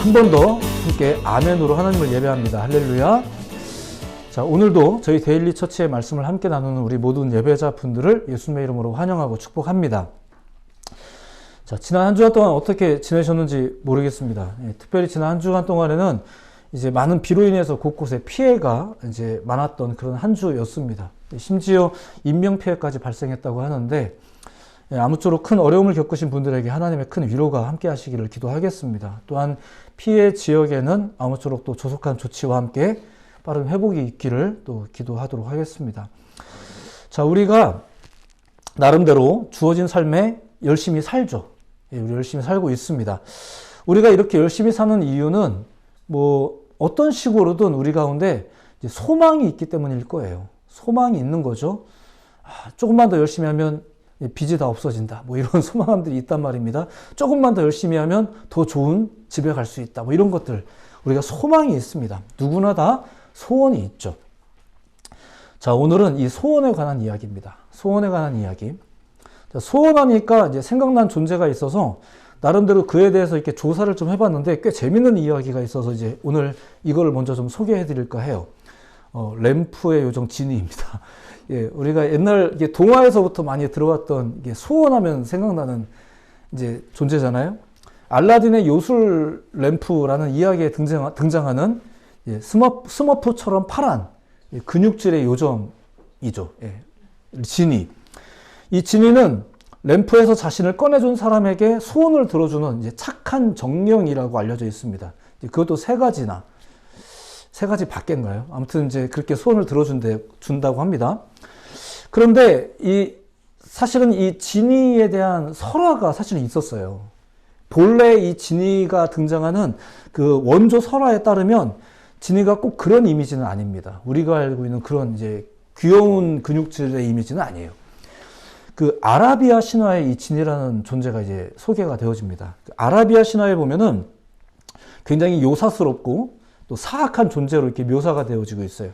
한 번 더 함께 아멘으로 하나님을 예배합니다. 할렐루야. 자, 오늘도 저희 데일리 처치의 말씀을 함께 나누는 우리 모든 예배자분들을 예수님의 이름으로 환영하고 축복합니다. 자, 지난 한 주간 동안 어떻게 지내셨는지 모르겠습니다. 특별히 지난 한 주간 동안에는 이제 많은 비로 인해서 곳곳에 피해가 이제 많았던 그런 한 주였습니다. 심지어 인명피해까지 발생했다고 하는데, 아무쪼록 큰 어려움을 겪으신 분들에게 하나님의 큰 위로가 함께 하시기를 기도하겠습니다. 또한 피해 지역에는 아무쪼록 또 조속한 조치와 함께 빠른 회복이 있기를 또 기도하도록 하겠습니다. 자, 우리가 나름대로 주어진 삶에 열심히 살죠. 우리 열심히 살고 있습니다. 우리가 이렇게 열심히 사는 이유는 뭐 어떤 식으로든 우리 가운데 이제 소망이 있기 때문일 거예요. 소망이 있는 거죠. 조금만 더 열심히 하면 빚이 다 없어진다. 뭐 이런 소망들이 있단 말입니다. 조금만 더 열심히 하면 더 좋은 집에 갈 수 있다. 뭐 이런 것들. 우리가 소망이 있습니다. 누구나 다 소원이 있죠. 자, 오늘은 이 소원에 관한 이야기입니다. 소원에 관한 이야기. 자, 소원하니까 이제 생각난 존재가 있어서 나름대로 그에 대해서 이렇게 조사를 좀 해봤는데 꽤 재밌는 이야기가 있어서 이제 오늘 이거를 먼저 좀 소개해 드릴까 해요. 램프의 요정 지니입니다. 예, 우리가 옛날 이게 동화에서부터 많이 들어왔던 이게 소원하면 생각나는 이제 존재잖아요. 알라딘의 요술 램프라는 이야기에 등장하는 스머프처럼 파란 근육질의 요정이죠. 예, 지니. 이 지니는 램프에서 자신을 꺼내준 사람에게 소원을 들어주는 이제 착한 정령이라고 알려져 있습니다. 그것도 세 가지 밖인가요? 아무튼 이제 그렇게 소원을 들어준다고 합니다. 그런데 사실은 이 지니에 대한 설화가 사실은 있었어요. 본래 이 지니가 등장하는 그 원조 설화에 따르면 지니가 꼭 그런 이미지는 아닙니다. 우리가 알고 있는 그런 이제 귀여운 근육질의 이미지는 아니에요. 그 아라비아 신화에 이 지니라는 존재가 이제 소개가 되어집니다. 아라비아 신화에 보면은 굉장히 요사스럽고 또 사악한 존재로 이렇게 묘사가 되어지고 있어요.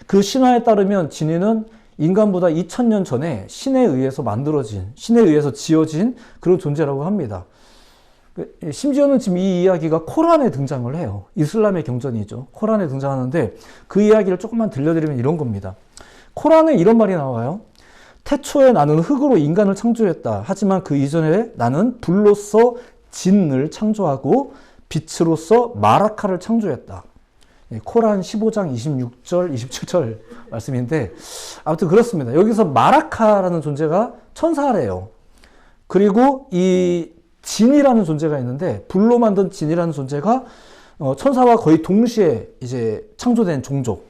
그 신화에 따르면 지니는 인간보다 2000년 전에 신에 의해서 지어진 그런 존재라고 합니다. 심지어는 지금 이 이야기가 코란에 등장을 해요. 이슬람의 경전이죠. 코란에 등장하는데 그 이야기를 조금만 들려드리면 이런 겁니다. 코란에 이런 말이 나와요. 태초에 나는 흙으로 인간을 창조했다. 하지만 그 이전에 나는 불로서 진을 창조하고 빛으로서 마라카를 창조했다. 코란 15장 26절, 27절 말씀인데 아무튼 그렇습니다. 여기서 마라카라는 존재가 천사래요. 그리고 이 진이라는 존재가 있는데 불로 만든 진이라는 존재가 천사와 거의 동시에 이제 창조된 종족.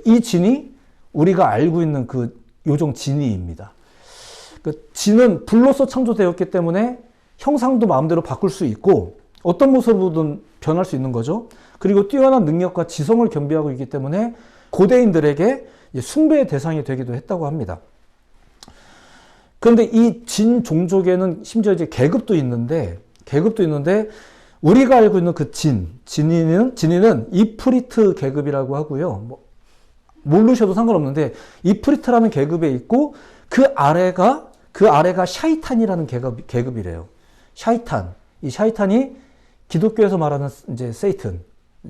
이 진이 우리가 알고 있는 그 요정 지니입니다. 그 진은 불로서 창조되었기 때문에 형상도 마음대로 바꿀 수 있고 어떤 모습으로든 변할 수 있는 거죠. 그리고 뛰어난 능력과 지성을 겸비하고 있기 때문에 고대인들에게 숭배의 대상이 되기도 했다고 합니다. 그런데 이 진 종족에는 심지어 이제 계급도 있는데 우리가 알고 있는 그 지니는 이프리트 계급이라고 하고요. 모르셔도 상관없는데 이프리트라는 계급에 있고 그 아래가 샤이탄이라는 계급이래요. 샤이탄. 이 샤이탄이 기독교에서 말하는 이제 세이튼,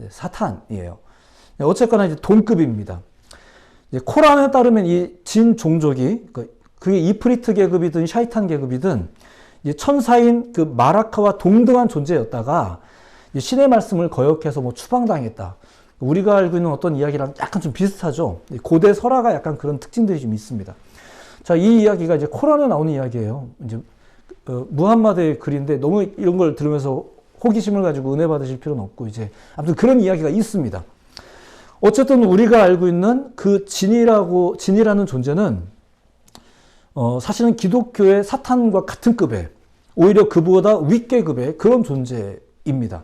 사탄이에요. 어쨌거나 이제 동급입니다. 이제 코란에 따르면 이 진 종족이 그게 이프리트 계급이든 샤이탄 계급이든 이제 천사인 그 마라카와 동등한 존재였다가 신의 말씀을 거역해서 뭐 추방당했다. 우리가 알고 있는 어떤 이야기랑 약간 좀 비슷하죠. 고대 설화가 약간 그런 특징들이 좀 있습니다. 자, 이 이야기가 이제 코란에 나오는 이야기예요. 이제 무함마드의 글인데 너무 이런 걸 들으면서 호기심을 가지고 은혜 받으실 필요는 없고 이제 아무튼 그런 이야기가 있습니다. 어쨌든 우리가 알고 있는 그 진이라는 존재는 사실은 기독교의 사탄과 같은 급의 오히려 그보다 윗계급의 그런 존재입니다.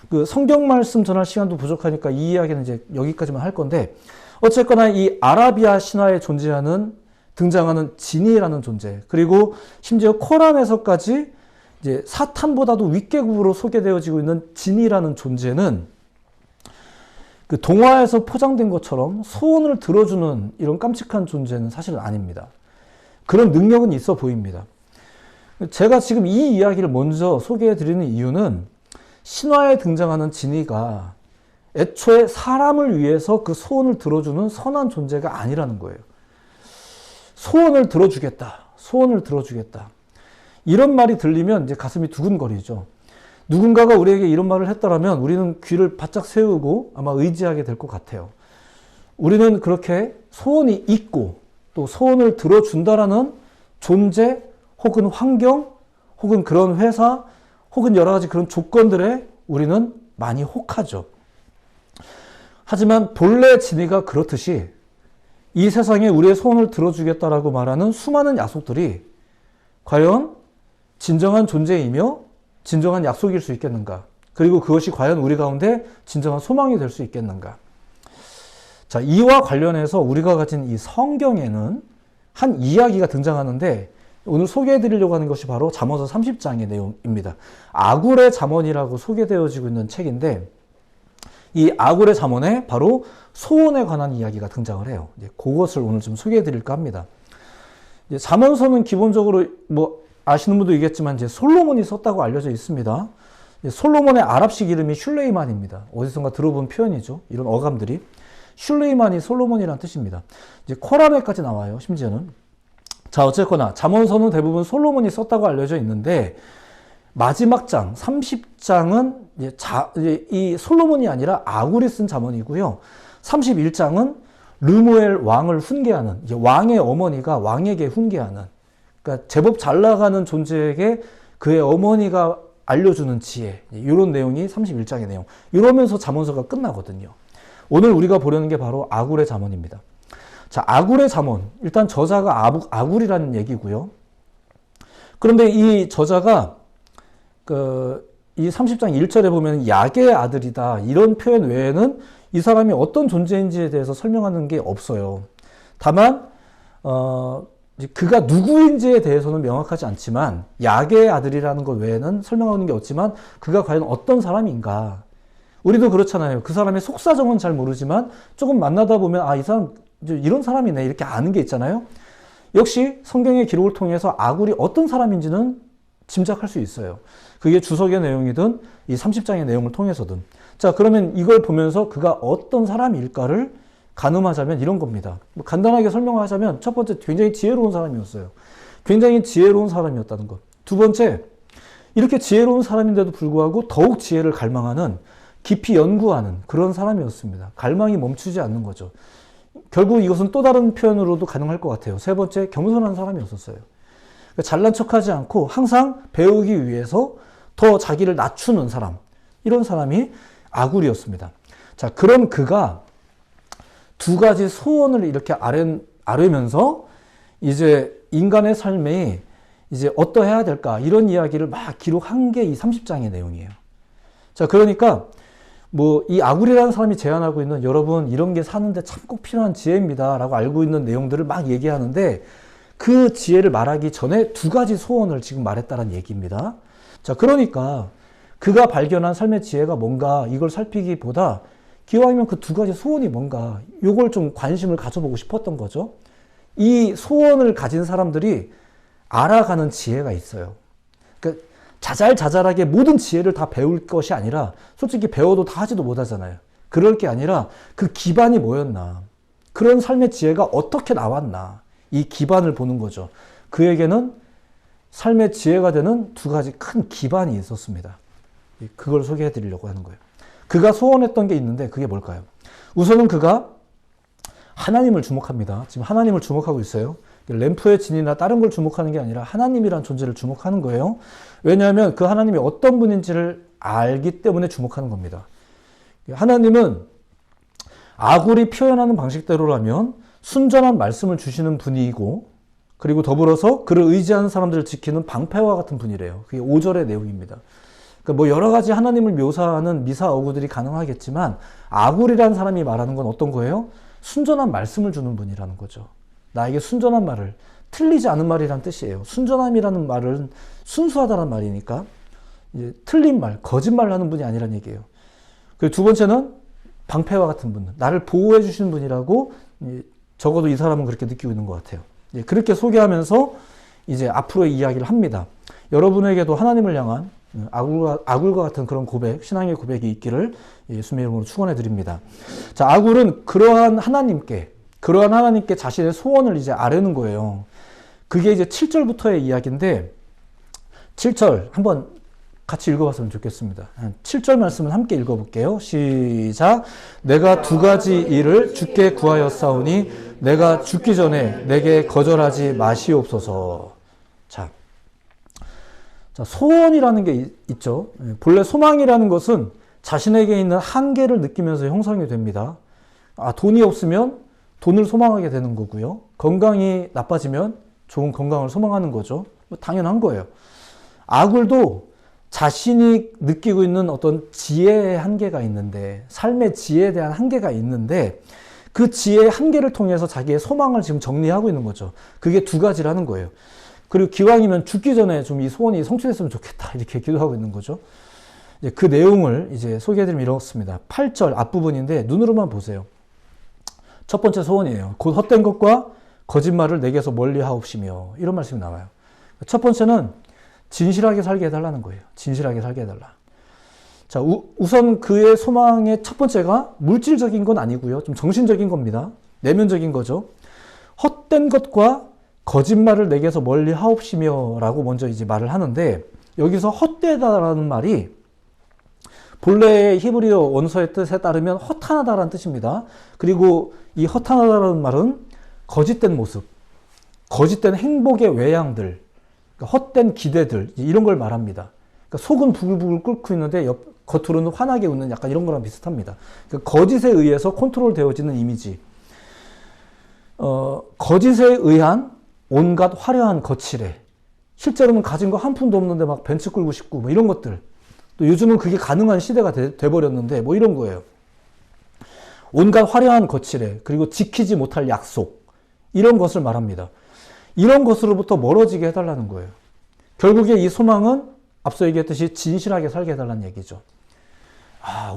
그 성경 말씀 전할 시간도 부족하니까 이 이야기는 이제 여기까지만 할 건데 어쨌거나 이 아라비아 신화에 등장하는 지니라는 존재 그리고 심지어 코란에서까지 이제 사탄보다도 윗계급으로 소개되어지고 있는 지니라는 존재는 그 동화에서 포장된 것처럼 소원을 들어주는 이런 깜찍한 존재는 사실은 아닙니다. 그런 능력은 있어 보입니다. 제가 지금 이 이야기를 먼저 소개해 드리는 이유는 신화에 등장하는 진이가 애초에 사람을 위해서 그 소원을 들어주는 선한 존재가 아니라는 거예요. 소원을 들어주겠다. 소원을 들어주겠다. 이런 말이 들리면 이제 가슴이 두근거리죠. 누군가가 우리에게 이런 말을 했더라면 우리는 귀를 바짝 세우고 아마 의지하게 될 것 같아요. 우리는 그렇게 소원이 있고 또 소원을 들어준다라는 존재 혹은 환경 혹은 그런 회사 혹은 여러 가지 그런 조건들에 우리는 많이 혹하죠. 하지만 본래 진리가 그렇듯이 이 세상에 우리의 소원을 들어주겠다라고 말하는 수많은 약속들이 과연 진정한 존재이며 진정한 약속일 수 있겠는가? 그리고 그것이 과연 우리 가운데 진정한 소망이 될 수 있겠는가? 자, 이와 관련해서 우리가 가진 이 성경에는 한 이야기가 등장하는데 오늘 소개해 드리려고 하는 것이 바로 잠언서 30장의 내용입니다. 아굴의 잠언이라고 소개되어지고 있는 책인데 이 아굴의 잠언에 바로 소원에 관한 이야기가 등장을 해요. 그것을 오늘 좀 소개해 드릴까 합니다. 잠언서는 기본적으로 뭐 아시는 분도 있겠지만 이제 솔로몬이 썼다고 알려져 있습니다. 솔로몬의 아랍식 이름이 슐레이만입니다. 어디선가 들어본 표현이죠. 이런 어감들이. 슐레이만이 솔로몬이란 뜻입니다. 이제 코란에까지 나와요. 심지어는. 자, 어쨌거나 잠언서는 대부분 솔로몬이 썼다고 알려져 있는데 마지막 장 30장은 이 솔로몬이 아니라 아굴이 쓴 잠언이고요. 31장은 르무엘 왕을 훈계하는 왕의 어머니가 왕에게 훈계하는 그러니까 제법 잘 나가는 존재에게 그의 어머니가 알려주는 지혜 이런 내용이 31장의 내용. 이러면서 잠언서가 끝나거든요. 오늘 우리가 보려는 게 바로 아굴의 잠언입니다. 자, 아굴의 잠언. 일단 저자가 아굴이라는 얘기고요. 그런데 이 저자가 이 30장 1절에 보면 야게의 아들이다. 이런 표현 외에는 이 사람이 어떤 존재인지에 대해서 설명하는 게 없어요. 다만 그가 누구인지에 대해서는 명확하지 않지만 야게의 아들이라는 것 외에는 설명하는 게 없지만 그가 과연 어떤 사람인가. 우리도 그렇잖아요. 그 사람의 속사정은 잘 모르지만 조금 만나다 보면 아, 이 사람 이런 사람이네 이렇게 아는 게 있잖아요. 역시 성경의 기록을 통해서 아굴이 어떤 사람인지는 짐작할 수 있어요. 그게 주석의 내용이든 이 30장의 내용을 통해서든. 자, 그러면 이걸 보면서 그가 어떤 사람일까를 가늠하자면 이런 겁니다. 뭐 간단하게 설명하자면 첫 번째 굉장히 지혜로운 사람이었어요. 굉장히 지혜로운 사람이었다는 것. 두 번째, 이렇게 지혜로운 사람인데도 불구하고 더욱 지혜를 갈망하는 깊이 연구하는 그런 사람이었습니다. 갈망이 멈추지 않는 거죠. 결국 이것은 또 다른 표현으로도 가능할 것 같아요. 세 번째, 겸손한 사람이었었어요. 그러니까 잘난 척하지 않고 항상 배우기 위해서 더 자기를 낮추는 사람. 이런 사람이 아굴이었습니다. 자, 그런 그가 두 가지 소원을 이렇게 아뢰면서 이제 인간의 삶이 이제 어떠해야 될까 이런 이야기를 막 기록한 게 이 30장의 내용이에요. 자, 그러니까 뭐 이 아굴이라는 사람이 제안하고 있는 여러분 이런 게 사는데 참 꼭 필요한 지혜입니다 라고 알고 있는 내용들을 막 얘기하는데 그 지혜를 말하기 전에 두 가지 소원을 지금 말했다는 얘기입니다. 자, 그러니까 그가 발견한 삶의 지혜가 뭔가 이걸 살피기보다 기왕이면 그 두 가지 소원이 뭔가 이걸 좀 관심을 가져보고 싶었던 거죠. 이 소원을 가진 사람들이 알아가는 지혜가 있어요. 그러니까 자잘자잘하게 모든 지혜를 다 배울 것이 아니라 솔직히 배워도 다 하지도 못하잖아요. 그럴 게 아니라 그 기반이 뭐였나. 그런 삶의 지혜가 어떻게 나왔나. 이 기반을 보는 거죠. 그에게는 삶의 지혜가 되는 두 가지 큰 기반이 있었습니다. 그걸 소개해 드리려고 하는 거예요. 그가 소원했던 게 있는데 그게 뭘까요? 우선은 그가 하나님을 주목합니다. 지금 하나님을 주목하고 있어요. 램프의 진이나 다른 걸 주목하는 게 아니라 하나님이란 존재를 주목하는 거예요. 왜냐하면 그 하나님이 어떤 분인지를 알기 때문에 주목하는 겁니다. 하나님은 아굴이 표현하는 방식대로라면 순전한 말씀을 주시는 분이고 그리고 더불어서 그를 의지하는 사람들을 지키는 방패와 같은 분이래요. 그게 5절의 내용입니다. 그러니까 뭐 여러 가지 하나님을 묘사하는 미사어구들이 가능하겠지만 아굴이라는 사람이 말하는 건 어떤 거예요? 순전한 말씀을 주는 분이라는 거죠. 나에게 순전한 말을, 틀리지 않은 말이란 뜻이에요. 순전함이라는 말은 순수하다는 말이니까 이제 틀린 말, 거짓말 하는 분이 아니란 얘기예요. 그리고 두 번째는 방패와 같은 분, 나를 보호해 주시는 분이라고 적어도 이 사람은 그렇게 느끼고 있는 것 같아요. 그렇게 소개하면서 이제 앞으로의 이야기를 합니다. 여러분에게도 하나님을 향한 아굴과 같은 그런 고백, 신앙의 고백이 있기를 예수님의 이름으로 축원해 드립니다. 자, 아굴은 그러한 하나님께 자신의 소원을 이제 아뢰는 거예요. 그게 이제 7절부터의 이야기인데, 7절 한번 같이 읽어봤으면 좋겠습니다. 7절 말씀을 함께 읽어볼게요. 시작. 내가 두 가지 일을 주께 구하였사오니 내가 죽기 전에 내게 거절하지 마시옵소서. 자, 소원이라는 게 있죠. 본래 소망이라는 것은 자신에게 있는 한계를 느끼면서 형성이 됩니다. 돈이 없으면 돈을 소망하게 되는 거고요. 건강이 나빠지면 좋은 건강을 소망하는 거죠. 당연한 거예요. 아굴도 자신이 느끼고 있는 어떤 지혜의 한계가 있는데, 삶의 지혜에 대한 한계가 있는데, 그 지혜의 한계를 통해서 자기의 소망을 지금 정리하고 있는 거죠. 그게 두 가지라는 거예요. 그리고 기왕이면 죽기 전에 좀 이 소원이 성취됐으면 좋겠다, 이렇게 기도하고 있는 거죠. 그 내용을 이제 소개해드리면 이렇습니다. 8절 앞부분인데 눈으로만 보세요. 첫 번째 소원이에요. 곧 헛된 것과 거짓말을 내게서 멀리 하옵시며, 이런 말씀이 나와요. 첫 번째는 진실하게 살게 해달라는 거예요. 진실하게 살게 해달라. 자, 우선 그의 소망의 첫 번째가 물질적인 건 아니고요. 좀 정신적인 겁니다. 내면적인 거죠. 헛된 것과 거짓말을 내게서 멀리 하옵시며 라고 먼저 이제 말을 하는데, 여기서 헛되다라는 말이 본래의 히브리어 원서의 뜻에 따르면 허탄하다라는 뜻입니다. 그리고 이 허탄하다라는 말은 거짓된 모습, 거짓된 행복의 외양들, 헛된 기대들, 이런 걸 말합니다. 그러니까 속은 부글부글 끓고 있는데 겉으로는 환하게 웃는 약간 이런 거랑 비슷합니다. 그러니까 거짓에 의해서 컨트롤 되어지는 이미지. 거짓에 의한 온갖 화려한 거칠애. 실제로는 가진 거 한 푼도 없는데 막 벤츠 끌고 싶고 뭐 이런 것들. 또 요즘은 그게 가능한 시대가 돼버렸는데 뭐 이런 거예요. 온갖 화려한 거칠애, 그리고 지키지 못할 약속, 이런 것을 말합니다. 이런 것으로부터 멀어지게 해달라는 거예요. 결국에 이 소망은 앞서 얘기했듯이 진실하게 살게 해달라는 얘기죠.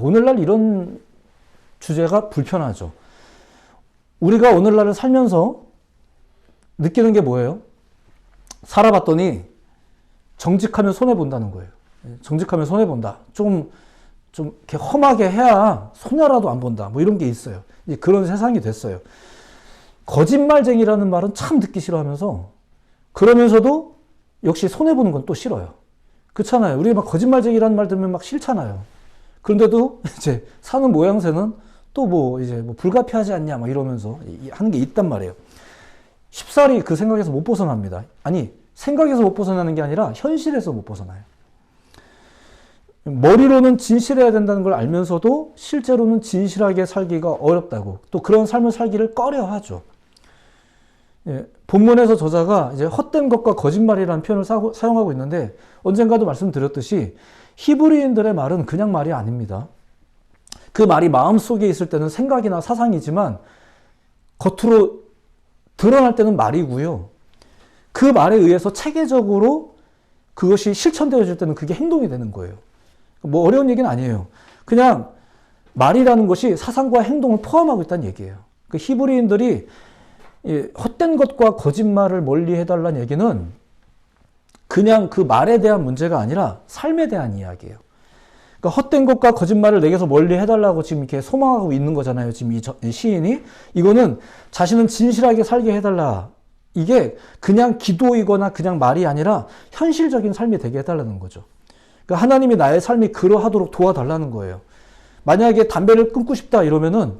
오늘날 이런 주제가 불편하죠. 우리가 오늘날을 살면서 느끼는 게 뭐예요? 살아봤더니 정직하면 손해본다는 거예요. 정직하면 손해본다. 좀 이렇게 험하게 해야 손해라도 안 본다. 뭐 이런 게 있어요. 이제 그런 세상이 됐어요. 거짓말쟁이라는 말은 참 듣기 싫어하면서, 그러면서도 역시 손해보는 건 또 싫어요. 그렇잖아요. 우리 막 거짓말쟁이라는 말 들으면 막 싫잖아요. 그런데도 이제 사는 모양새는 또 뭐 이제 뭐 불가피하지 않냐 막 이러면서 하는 게 있단 말이에요. 쉽사리 그 생각에서 못 벗어납니다. 아니, 생각에서 못 벗어나는 게 아니라 현실에서 못 벗어나요. 머리로는 진실해야 된다는 걸 알면서도 실제로는 진실하게 살기가 어렵다고, 또 그런 삶을 살기를 꺼려 하죠. 본문에서 저자가 이제 헛된 것과 거짓말이라는 표현을 사용하고 있는데, 언젠가도 말씀드렸듯이 히브리인들의 말은 그냥 말이 아닙니다. 그 말이 마음속에 있을 때는 생각이나 사상이지만 겉으로 드러날 때는 말이고요. 그 말에 의해서 체계적으로 그것이 실천되어질 때는 그게 행동이 되는 거예요. 뭐 어려운 얘기는 아니에요. 그냥 말이라는 것이 사상과 행동을 포함하고 있다는 얘기예요. 그 히브리인들이 헛된 것과 거짓말을 멀리 해달라는 얘기는 그냥 그 말에 대한 문제가 아니라 삶에 대한 이야기예요. 그러니까 헛된 것과 거짓말을 내게서 멀리 해달라고 지금 이렇게 소망하고 있는 거잖아요. 지금 이 시인이. 이거는 자신은 진실하게 살게 해달라. 이게 그냥 기도이거나 그냥 말이 아니라 현실적인 삶이 되게 해달라는 거죠. 그러니까 하나님이 나의 삶이 그러하도록 도와달라는 거예요. 만약에 담배를 끊고 싶다 이러면은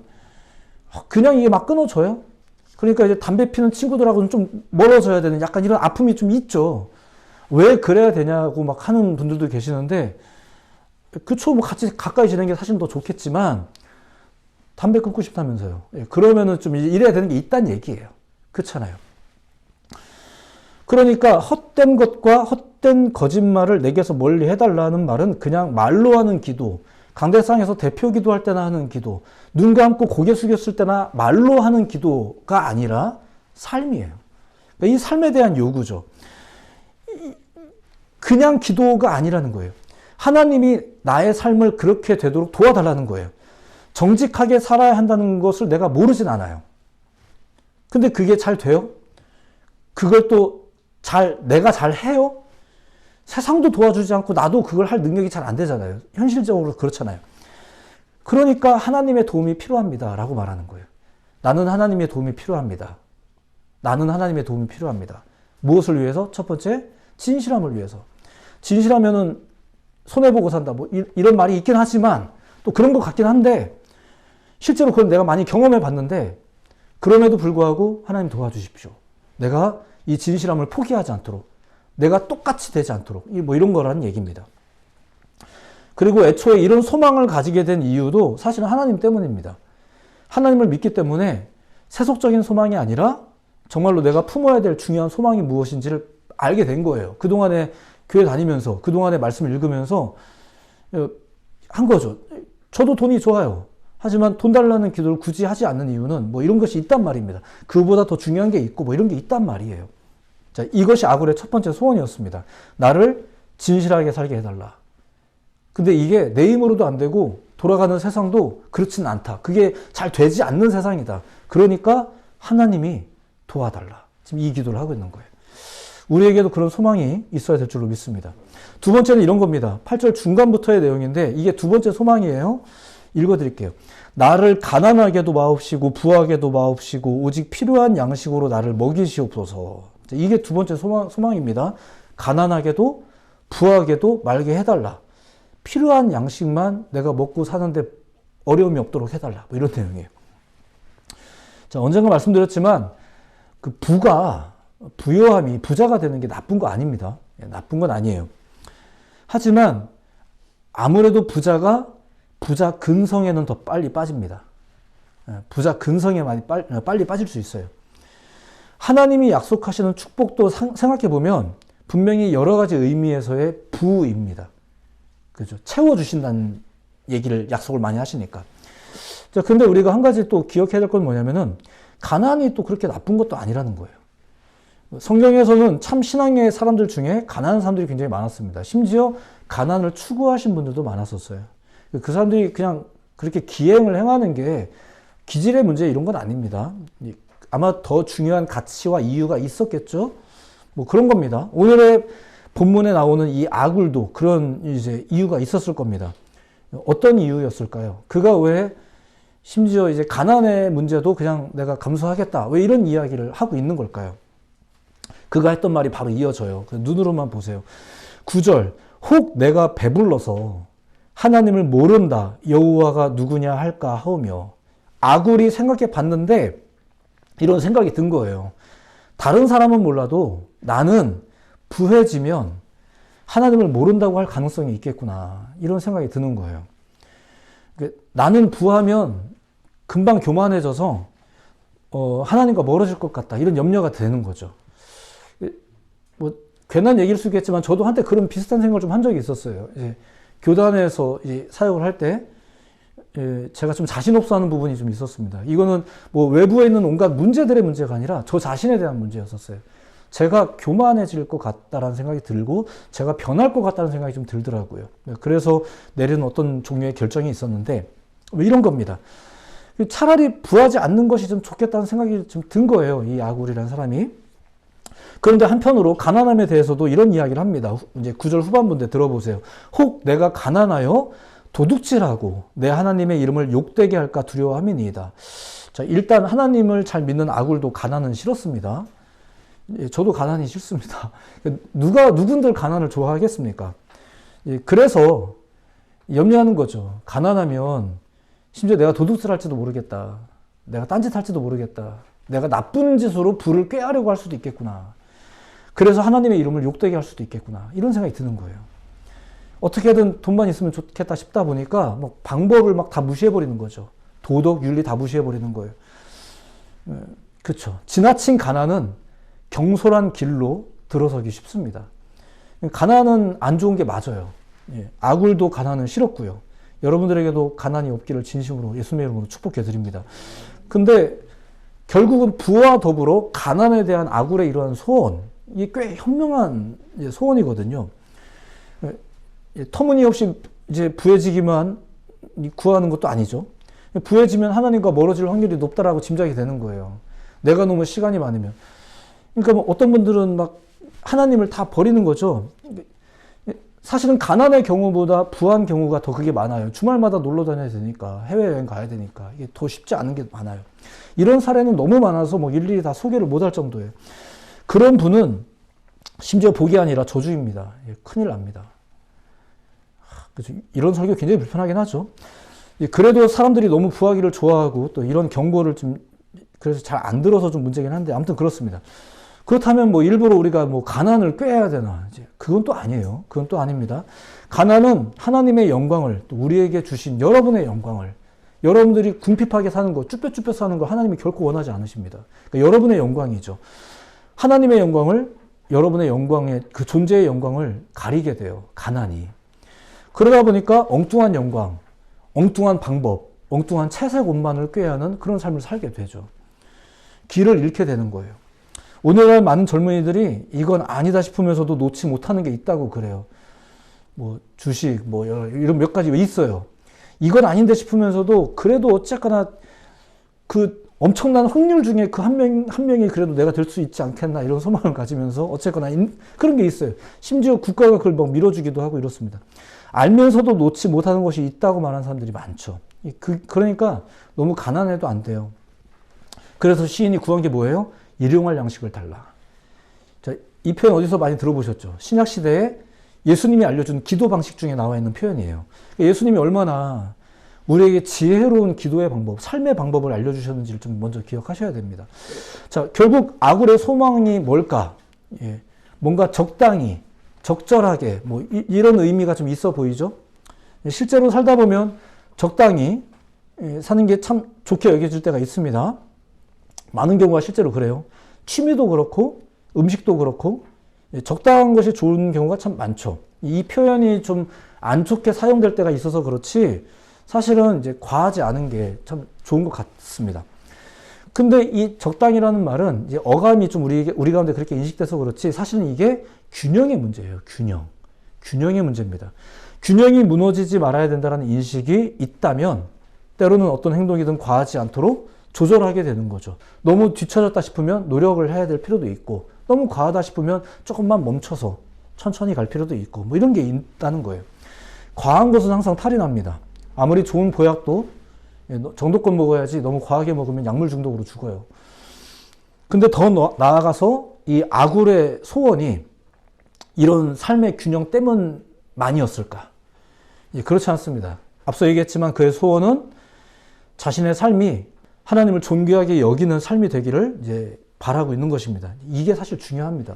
그냥 이게 막 끊어져요. 그러니까 이제 담배 피는 친구들하고는 좀 멀어져야 되는 약간 이런 아픔이 좀 있죠. 왜 그래야 되냐고 막 하는 분들도 계시는데, 그쵸, 뭐 같이 가까이 지내는 게 사실 더 좋겠지만, 담배 끊고 싶다면서요. 그러면은 좀 이래야 되는 게 있다는 얘기예요. 그렇잖아요. 그러니까 헛된 것과 헛된 거짓말을 내게서 멀리 해달라는 말은 그냥 말로 하는 기도, 강대상에서 대표 기도할 때나 하는 기도, 눈 감고 고개 숙였을 때나 말로 하는 기도가 아니라 삶이에요. 그러니까 이 삶에 대한 요구죠. 그냥 기도가 아니라는 거예요. 하나님이 나의 삶을 그렇게 되도록 도와달라는 거예요. 정직하게 살아야 한다는 것을 내가 모르진 않아요. 근데 그게 잘 돼요? 그걸 또 내가 잘 해요? 세상도 도와주지 않고 나도 그걸 할 능력이 잘 안 되잖아요. 현실적으로 그렇잖아요. 그러니까 하나님의 도움이 필요합니다. 라고 말하는 거예요. 나는 하나님의 도움이 필요합니다. 나는 하나님의 도움이 필요합니다. 무엇을 위해서? 첫 번째, 진실함을 위해서. 진실하면은 손해보고 산다. 뭐 이런 말이 있긴 하지만 또 그런 것 같긴 한데 실제로 그건 내가 많이 경험해 봤는데 그럼에도 불구하고 하나님 도와주십시오. 내가 이 진실함을 포기하지 않도록 내가 똑같이 되지 않도록 뭐 이런 거라는 얘기입니다. 그리고 애초에 이런 소망을 가지게 된 이유도 사실은 하나님 때문입니다. 하나님을 믿기 때문에 세속적인 소망이 아니라 정말로 내가 품어야 될 중요한 소망이 무엇인지를 알게 된 거예요. 그동안에 교회 다니면서 그동안에 말씀을 읽으면서 한 거죠. 저도 돈이 좋아요. 하지만 돈 달라는 기도를 굳이 하지 않는 이유는 뭐 이런 것이 있단 말입니다. 그보다 더 중요한 게 있고 뭐 이런 게 있단 말이에요. 자, 이것이 아굴의 첫 번째 소원이었습니다. 나를 진실하게 살게 해달라. 근데 이게 내 힘으로도 안 되고 돌아가는 세상도 그렇지는 않다. 그게 잘 되지 않는 세상이다. 그러니까 하나님이 도와달라. 지금 이 기도를 하고 있는 거예요. 우리에게도 그런 소망이 있어야 될 줄로 믿습니다. 두 번째는 이런 겁니다. 8절 중간부터의 내용인데 이게 두 번째 소망이에요. 읽어드릴게요. 나를 가난하게도 마옵시고 부하게도 마옵시고 오직 필요한 양식으로 나를 먹이시옵소서. 이게 두 번째 소망입니다. 가난하게도 부하게도 말게 해달라. 필요한 양식만 내가 먹고 사는데 어려움이 없도록 해달라. 뭐 이런 내용이에요. 자, 언젠가 말씀드렸지만 그 부요함이 부자가 되는 게 나쁜 거 아닙니다. 나쁜 건 아니에요. 하지만 아무래도 부자가 부자 근성에는 더 빨리 빠집니다. 부자 근성에 빨리 빠질 수 있어요. 하나님이 약속하시는 축복도 생각해 보면 분명히 여러 가지 의미에서의 부입니다. 그죠? 채워주신다는 얘기를 약속을 많이 하시니까. 자, 근데 우리가 한 가지 또 기억해야 될 건 뭐냐면은 가난이 또 그렇게 나쁜 것도 아니라는 거예요. 성경에서는 참 신앙의 사람들 중에 가난한 사람들이 굉장히 많았습니다. 심지어 가난을 추구하신 분들도 많았었어요. 그 사람들이 그냥 그렇게 기행을 행하는 게 기질의 문제 이런 건 아닙니다. 아마 더 중요한 가치와 이유가 있었겠죠? 뭐 그런 겁니다. 오늘의 본문에 나오는 이 아굴도 그런 이제 이유가 있었을 겁니다. 어떤 이유였을까요? 그가 왜 심지어 이제 가난의 문제도 그냥 내가 감수하겠다. 왜 이런 이야기를 하고 있는 걸까요? 그가 했던 말이 바로 이어져요. 눈으로만 보세요. 9절. 혹 내가 배불러서 하나님을 모른다. 여호와가 누구냐 할까 하오며. 아굴이 생각해 봤는데 이런 생각이 든 거예요. 다른 사람은 몰라도 나는 부해지면 하나님을 모른다고 할 가능성이 있겠구나. 이런 생각이 드는 거예요. 나는 부하면 금방 교만해져서 하나님과 멀어질 것 같다. 이런 염려가 되는 거죠. 뭐 괜한 얘기일 수 있겠지만 저도 한때 그런 비슷한 생각을 좀 한 적이 있었어요. 이제 교단에서 이제 사역을 할 때 제가 좀 자신 없어 하는 부분이 좀 있었습니다. 이거는 뭐 외부에 있는 온갖 문제들의 문제가 아니라 저 자신에 대한 문제였었어요. 제가 교만해질 것 같다라는 생각이 들고 제가 변할 것 같다는 생각이 좀 들더라고요. 그래서 내리는 어떤 종류의 결정이 있었는데 이런 겁니다. 차라리 부하지 않는 것이 좀 좋겠다는 생각이 좀 든 거예요. 이 아굴이라는 사람이. 그런데 한편으로 가난함에 대해서도 이런 이야기를 합니다. 이제 9절 후반부인데 들어보세요. 혹 내가 가난하여 도둑질하고 내 하나님의 이름을 욕되게 할까 두려워함이니이다. 자, 일단 하나님을 잘 믿는 아굴도 가난은 싫었습니다. 저도 가난이 싫습니다. 누군들 가난을 좋아하겠습니까? 그래서 염려하는 거죠. 가난하면 심지어 내가 도둑질 할지도 모르겠다. 내가 딴짓 할지도 모르겠다. 내가 나쁜 짓으로 부를 꾀하려고 할 수도 있겠구나. 그래서 하나님의 이름을 욕되게 할 수도 있겠구나. 이런 생각이 드는 거예요. 어떻게든 돈만 있으면 좋겠다 싶다 보니까 뭐 방법을 막 다 무시해버리는 거죠. 도덕, 윤리 다 무시해버리는 거예요. 그렇죠. 지나친 가난은 경솔한 길로 들어서기 쉽습니다. 가난은 안 좋은 게 맞아요. 아굴도 가난은 싫었고요. 여러분들에게도 가난이 없기를 진심으로 예수님의 이름으로 축복해 드립니다. 근데 결국은 부와 더불어 가난에 대한 아굴의 이러한 소원, 이게 꽤 현명한 소원이거든요. 터무니없이 이제 부해지기만 구하는 것도 아니죠. 부해지면 하나님과 멀어질 확률이 높다라고 짐작이 되는 거예요. 내가 너무 시간이 많으면. 그러니까 뭐 어떤 분들은 막 하나님을 다 버리는 거죠. 사실은 가난의 경우보다 부한 경우가 더 그게 많아요. 주말마다 놀러 다녀야 되니까, 해외여행 가야 되니까 이게 더 쉽지 않은 게 많아요. 이런 사례는 너무 많아서 뭐 일일이 다 소개를 못할 정도예요. 그런 분은 심지어 복이 아니라 저주입니다. 큰일 납니다. 그래서 이런 설교 굉장히 불편하긴 하죠. 그래도 사람들이 너무 부하기를 좋아하고 또 이런 경고를 좀 그래서 잘 안 들어서 좀 문제긴 한데 아무튼 그렇습니다. 그렇다면 뭐 일부러 우리가 뭐 가난을 꾀해야 되나? 이제 그건 또 아니에요. 그건 또 아닙니다. 가난은 하나님의 영광을 또 우리에게 주신 여러분의 영광을 여러분들이 궁핍하게 사는 거, 쭈뼛쭈뼛 사는 거 하나님이 결코 원하지 않으십니다. 그러니까 여러분의 영광이죠. 하나님의 영광을 여러분의 영광의 그 존재의 영광을 가리게 돼요. 가난이. 그러다 보니까 엉뚱한 영광, 엉뚱한 방법, 엉뚱한 채색 옷만을 꾀하는 그런 삶을 살게 되죠. 길을 잃게 되는 거예요. 오늘날 많은 젊은이들이 이건 아니다 싶으면서도 놓지 못하는 게 있다고 그래요. 뭐 주식, 뭐 이런 몇 가지 있어요. 이건 아닌데 싶으면서도 그래도 어쨌거나 그 엄청난 확률 중에 그 한 명이 그래도 내가 될 수 있지 않겠나 이런 소망을 가지면서 어쨌거나 그런 게 있어요. 심지어 국가가 그걸 막 밀어주기도 하고 이렇습니다. 알면서도 놓지 못하는 것이 있다고 말하는 사람들이 많죠. 그러니까 너무 가난해도 안 돼요. 그래서 시인이 구한 게 뭐예요? 일용할 양식을 달라. 자, 이 표현 어디서 많이 들어보셨죠? 신약 시대에 예수님이 알려준 기도 방식 중에 나와 있는 표현이에요. 예수님이 얼마나 우리에게 지혜로운 기도의 방법, 삶의 방법을 알려주셨는지를 좀 먼저 기억하셔야 됩니다. 자, 결국 아굴의 소망이 뭘까? 예, 뭔가 적당히, 적절하게, 뭐 이런 의미가 좀 있어 보이죠? 실제로 살다 보면 적당히 사는 게 참 좋게 여겨질 때가 있습니다. 많은 경우가 실제로 그래요. 취미도 그렇고 음식도 그렇고 적당한 것이 좋은 경우가 참 많죠. 이 표현이 좀 안 좋게 사용될 때가 있어서 그렇지 사실은 이제 과하지 않은 게 참 좋은 것 같습니다. 근데 이 적당이라는 말은 이제 어감이 좀 우리 가운데 그렇게 인식돼서 그렇지 사실은 이게 균형의 문제예요. 균형의 문제입니다. 균형이 무너지지 말아야 된다는 인식이 있다면 때로는 어떤 행동이든 과하지 않도록 조절하게 되는 거죠. 너무 뒤처졌다 싶으면 노력을 해야 될 필요도 있고 너무 과하다 싶으면 조금만 멈춰서 천천히 갈 필요도 있고 뭐 이런 게 있다는 거예요. 과한 것은 항상 탈이 납니다. 아무리 좋은 보약도 정도껏 먹어야지 너무 과하게 먹으면 약물 중독으로 죽어요. 근데 더 나아가서 이 아굴의 소원이 이런 삶의 균형 때문만이었을까? 그렇지 않습니다. 앞서 얘기했지만 그의 소원은 자신의 삶이 하나님을 존귀하게 여기는 삶이 되기를 이제 바라고 있는 것입니다. 이게 사실 중요합니다.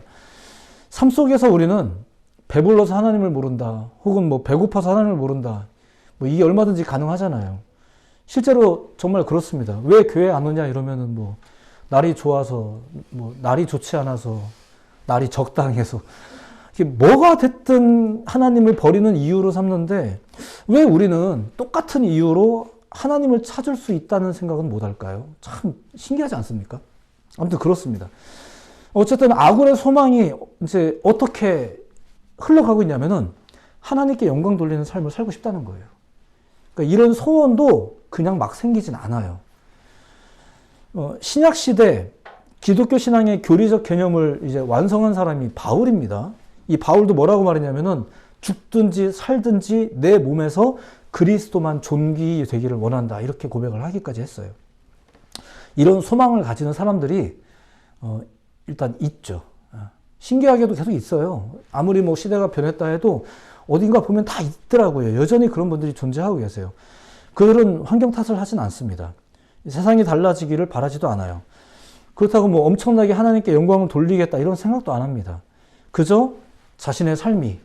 삶 속에서 우리는 배불러서 하나님을 모른다, 혹은 뭐 배고파서 하나님을 모른다, 뭐 이게 얼마든지 가능하잖아요. 실제로 정말 그렇습니다. 왜 교회 안 오냐 이러면은 뭐 날이 좋아서, 뭐 날이 좋지 않아서, 날이 적당해서 이게 뭐가 됐든 하나님을 버리는 이유로 삼는데 왜 우리는 똑같은 이유로 하나님을 찾을 수 있다는 생각은 못 할까요? 참 신기하지 않습니까? 아무튼 그렇습니다. 어쨌든 아굴의 소망이 이제 어떻게 흘러가고 있냐면은 하나님께 영광 돌리는 삶을 살고 싶다는 거예요. 그러니까 이런 소원도 그냥 막 생기진 않아요. 신약 시대 기독교 신앙의 교리적 개념을 이제 완성한 사람이 바울입니다. 이 바울도 뭐라고 말했냐면은 죽든지 살든지 내 몸에서 그리스도만 존귀 되기를 원한다. 이렇게 고백을 하기까지 했어요. 이런 소망을 가지는 사람들이 일단 있죠. 신기하게도 계속 있어요. 아무리 뭐 시대가 변했다 해도 어딘가 보면 다 있더라고요. 여전히 그런 분들이 존재하고 계세요. 그들은 환경 탓을 하진 않습니다. 세상이 달라지기를 바라지도 않아요. 그렇다고 뭐 엄청나게 하나님께 영광을 돌리겠다 이런 생각도 안 합니다. 그저 자신의 삶이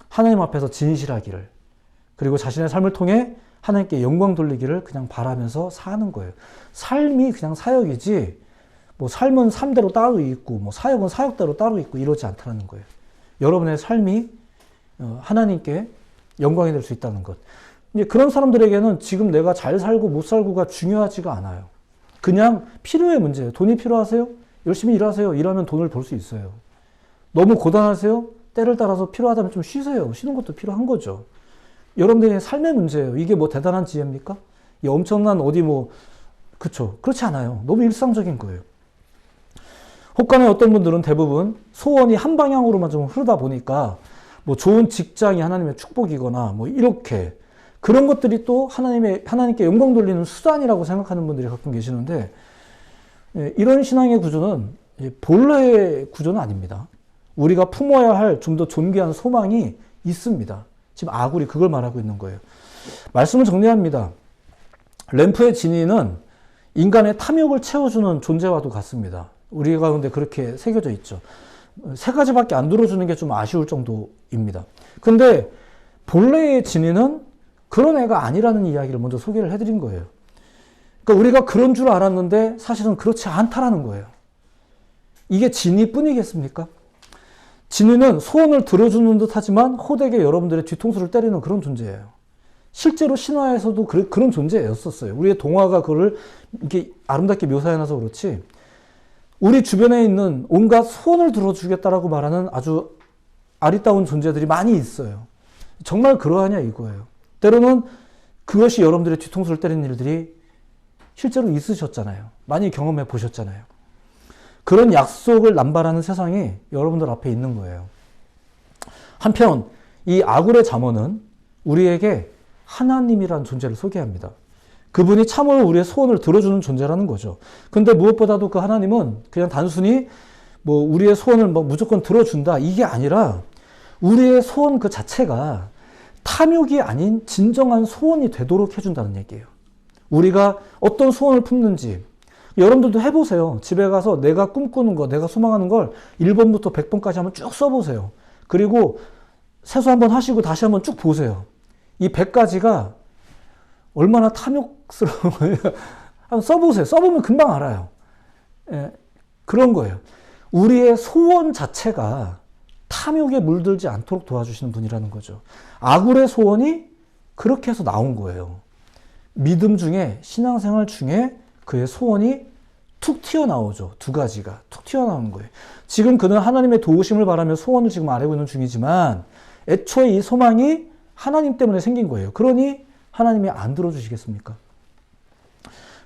하나님 앞에서 진실하기를, 그리고 자신의 삶을 통해 하나님께 영광 돌리기를 그냥 바라면서 사는 거예요. 삶이 그냥 사역이지 뭐 삶은 삶대로 따로 있고 뭐 사역은 사역대로 따로 있고 이러지 않다는 거예요. 여러분의 삶이 하나님께 영광이 될 수 있다는 것. 이제 그런 사람들에게는 지금 내가 잘 살고 못 살고가 중요하지가 않아요. 그냥 필요의 문제예요. 돈이 필요하세요? 열심히 일하세요. 일하면 돈을 벌 수 있어요. 너무 고단하세요? 때를 따라서 필요하다면 좀 쉬세요. 쉬는 것도 필요한 거죠. 여러분들의 삶의 문제예요. 이게 뭐 대단한 지혜입니까? 이 엄청난 어디 뭐 그쵸? 그렇지 않아요. 너무 일상적인 거예요. 혹간에 어떤 분들은 대부분 소원이 한 방향으로만 좀 흐르다 보니까 뭐 좋은 직장이 하나님의 축복이거나 뭐 이렇게 그런 것들이 또 하나님께 영광 돌리는 수단이라고 생각하는 분들이 가끔 계시는데, 이런 신앙의 구조는 본래의 구조는 아닙니다. 우리가 품어야 할 좀 더 존귀한 소망이 있습니다. 지금 아굴이 그걸 말하고 있는 거예요. 말씀을 정리합니다. 램프의 진위는 인간의 탐욕을 채워주는 존재와도 같습니다. 우리 가운데 그렇게 새겨져 있죠. 세 가지밖에 안 들어주는 게 좀 아쉬울 정도입니다. 근데 본래의 진위는 그런 애가 아니라는 이야기를 먼저 소개를 해드린 거예요. 그러니까 우리가 그런 줄 알았는데 사실은 그렇지 않다라는 거예요. 이게 진위뿐이겠습니까? 진위는 소원을 들어주는 듯 하지만 호되게 여러분들의 뒤통수를 때리는 그런 존재예요. 실제로 신화에서도 그런 존재였었어요. 우리의 동화가 그걸 이렇게 아름답게 묘사해놔서 그렇지, 우리 주변에 있는 온갖 소원을 들어주겠다라고 말하는 아주 아리따운 존재들이 많이 있어요. 정말 그러하냐 이거예요. 때로는 그것이 여러분들의 뒤통수를 때리는 일들이 실제로 있으셨잖아요. 많이 경험해 보셨잖아요. 그런 약속을 남발하는 세상이 여러분들 앞에 있는 거예요. 한편 이 아굴의 잠언은 우리에게 하나님이란 존재를 소개합니다. 그분이 참으로 우리의 소원을 들어주는 존재라는 거죠. 근데 무엇보다도 그 하나님은 그냥 단순히 뭐 우리의 소원을 뭐 무조건 들어준다 이게 아니라 우리의 소원 그 자체가 탐욕이 아닌 진정한 소원이 되도록 해준다는 얘기예요. 우리가 어떤 소원을 품는지 여러분들도 해보세요. 집에 가서 내가 꿈꾸는 거, 내가 소망하는 걸 1번부터 100번까지 한번 쭉 써보세요. 그리고 세수 한번 하시고 다시 한번 쭉 보세요. 이 100가지가 얼마나 탐욕스러운 거예요. 한번 써보세요. 써보면 금방 알아요. 예, 그런 거예요. 우리의 소원 자체가 탐욕에 물들지 않도록 도와주시는 분이라는 거죠. 아굴의 소원이 그렇게 해서 나온 거예요. 믿음 중에, 신앙생활 중에 그의 소원이 툭 튀어나오죠. 두 가지가 툭 튀어나오는 거예요. 지금 그는 하나님의 도우심을 바라며 소원을 지금 말하고 있는 중이지만 애초에 이 소망이 하나님 때문에 생긴 거예요. 그러니 하나님이 안 들어주시겠습니까?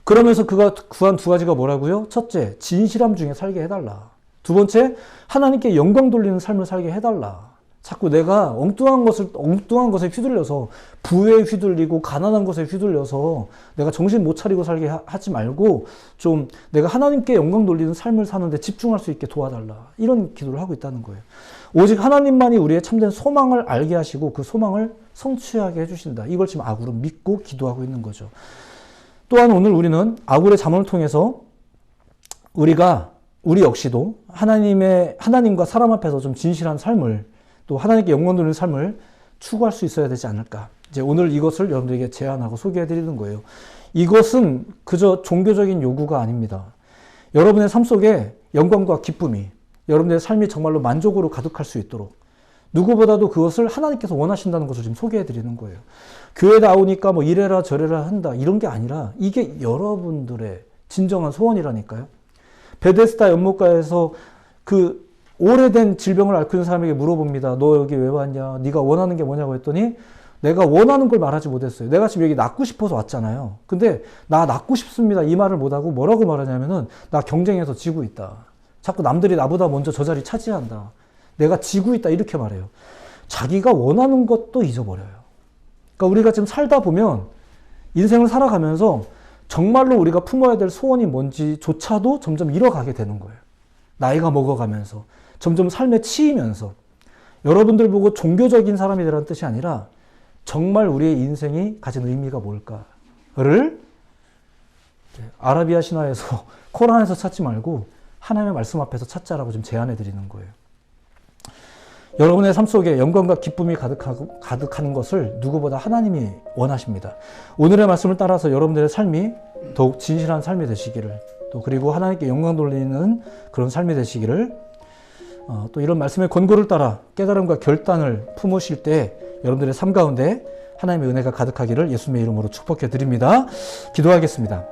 그러면서 그가 구한 두 가지가 뭐라고요? 첫째, 진실함 중에 살게 해달라. 두 번째, 하나님께 영광 돌리는 삶을 살게 해달라. 자꾸 내가 엉뚱한 것에 휘둘려서 부에 휘둘리고 가난한 것에 휘둘려서 내가 정신 못 차리고 살게 하지 말고 좀 내가 하나님께 영광 돌리는 삶을 사는데 집중할 수 있게 도와달라. 이런 기도를 하고 있다는 거예요. 오직 하나님만이 우리의 참된 소망을 알게 하시고 그 소망을 성취하게 해주신다. 이걸 지금 아굴은 믿고 기도하고 있는 거죠. 또한 오늘 우리는 아굴의 잠언을 통해서 우리 역시도 하나님과 사람 앞에서 좀 진실한 삶을 또 하나님께 영광 돌리는 삶을 추구할 수 있어야 되지 않을까. 이제 오늘 이것을 여러분들에게 제안하고 소개해 드리는 거예요. 이것은 그저 종교적인 요구가 아닙니다. 여러분의 삶 속에 영광과 기쁨이, 여러분의 삶이 정말로 만족으로 가득할 수 있도록 누구보다도 그것을 하나님께서 원하신다는 것을 지금 소개해 드리는 거예요. 교회 나오니까 뭐 이래라 저래라 한다 이런 게 아니라 이게 여러분들의 진정한 소원이라니까요. 베데스다 연못가에서 그 오래된 질병을 앓고 있는 사람에게 물어봅니다. 너 여기 왜 왔냐? 네가 원하는 게 뭐냐고 했더니 내가 원하는 걸 말하지 못했어요. 내가 지금 여기 낫고 싶어서 왔잖아요. 근데 나 낫고 싶습니다. 이 말을 못하고 뭐라고 말하냐면은 나 경쟁에서 지고 있다. 자꾸 남들이 나보다 먼저 저 자리 차지한다. 내가 지고 있다. 이렇게 말해요. 자기가 원하는 것도 잊어버려요. 그러니까 우리가 지금 살다 보면 인생을 살아가면서 정말로 우리가 품어야 될 소원이 뭔지조차도 점점 잃어가게 되는 거예요. 나이가 먹어가면서 점점 삶에 치이면서 여러분들 보고 종교적인 사람이 되라는 뜻이 아니라 정말 우리의 인생이 가진 의미가 뭘까를 아라비아 신화에서 코란에서 찾지 말고 하나님의 말씀 앞에서 찾자라고 좀 제안해 드리는 거예요. 여러분의 삶 속에 영광과 기쁨이 가득하는 것을 누구보다 하나님이 원하십니다. 오늘의 말씀을 따라서 여러분들의 삶이 더욱 진실한 삶이 되시기를, 또 그리고 하나님께 영광 돌리는 그런 삶이 되시기를, 또 이런 말씀의 권고를 따라 깨달음과 결단을 품으실 때 여러분들의 삶 가운데 하나님의 은혜가 가득하기를 예수님의 이름으로 축복해 드립니다. 기도하겠습니다.